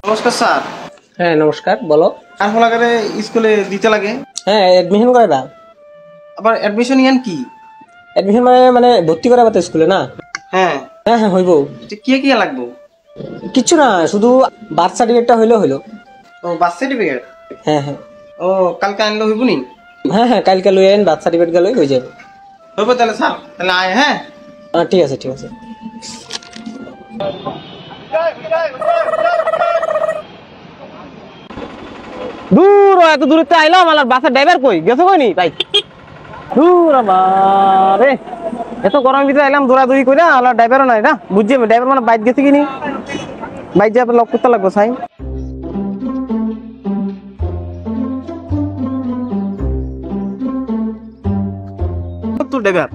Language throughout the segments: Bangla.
নমস্কার স্যার। হ্যাঁ নমস্কার, বলো। আর হলাগারে স্কুলে দিতে লাগে। হ্যাঁ এডমিশন করে দাও। আবার অ্যাডমিশন ইয়ান কি? এডমিশন মানে ভর্তি করাবা তো স্কুলে না? হ্যাঁ হ্যাঁ হ্যাঁ হইব। কি কি লাগবো? কিচ্ছু না, শুধু বার্থ সার্টিফিকেটটা হইলে হইলো। ও বার্থ সার্টিফিকেট? হ্যাঁ হ্যাঁ। ও কালকে আনলে হইব নি? হ্যাঁ হ্যাঁ কালকে লই আইন, বার্থ সার্টিফিকেট গেলেই হয়ে যাবে। হইব তাহলে স্যার, তাহলে আয়। হ্যাঁ ঠিক আছে ঠিক আছে। দূর এত দূরত্বে আইলাম, আমার বাসের ড্রাইভার কই গেছো কই নি ভাই? দূর আমারে এত গরমের ভিতরে আইলাম দৌড়াদৌড়ি করে, আমার ড্রাইভারও নাই না। বুঝছি আমি ড্রাইভার মানে বাইক গেছে কিনি, বাইক যাবে লক করতে লাগবো সাই। তোর ড্রাইভার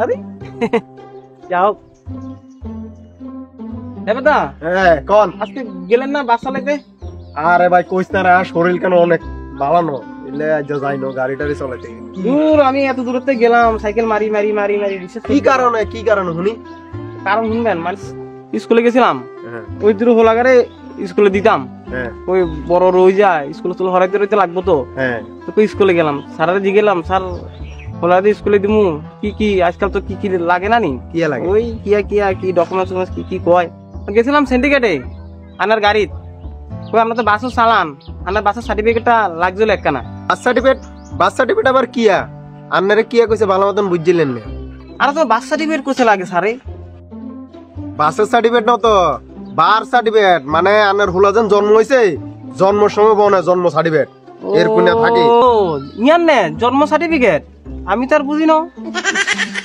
আরে যাও ড্রাইভার দা। হ্যাঁ কোন? আজকে গেলেন না বাস চালাইতে? আরে ভাই কইস না, শরীর কেন অনেক ভালো এলে আজ যাইনো গাড়ি টাড়ি চালাইতে। দূর আমি এত দূরত্বে গেলাম সাইকেল মারি মারি মারি মারি। কি কারণে শুনি? কারণ শুনবেন, মানে স্কুলে গেছিলাম, হ্যাঁ ওই দূর হোলাগারে স্কুলে দিতাম, হ্যাঁ ওই বড় রই যায় স্কুলে তো হরাইতে রইতে লাগবো তো। হ্যাঁ তো কই স্কুলে গেলাম, স্যারের জি গেলাম, স্যার হোলাগারে স্কুলে দিমু কি কি আজকাল তো কি কি লাগে না নি, কি লাগে? ওই কি ডকুমেন্টস কি কি কয়। গেছিলাম সিন্ডিকেটে আনার গাড়িত, ওই আমরা তো বাসও চালান, আনার বাসের সার্টিফিকেটটা লাগছিল একখানা। বাস সার্টিফিকেট আবার কিয়া? আপনারে কিয়া কইছে ভালো মতন বুঝছিলেন না? আর তো বাস সার্টিফিকেট কোথায় লাগে স্যারে? বাসের সার্টিফিকেট না তো, বার সার্টিফিকেট মানে আপনার হুলাজন জন্ম হইছে, জন্ম সময় বনে জন্ম সার্টিফিকেট এর কোনে থাকে। ও ইয়ান নে জন্ম সার্টিফিকেট, আমি তো আর বুঝি না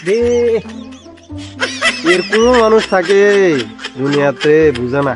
দে এর কোন মানুষ থাকে দুনিয়াতে বুঝে না।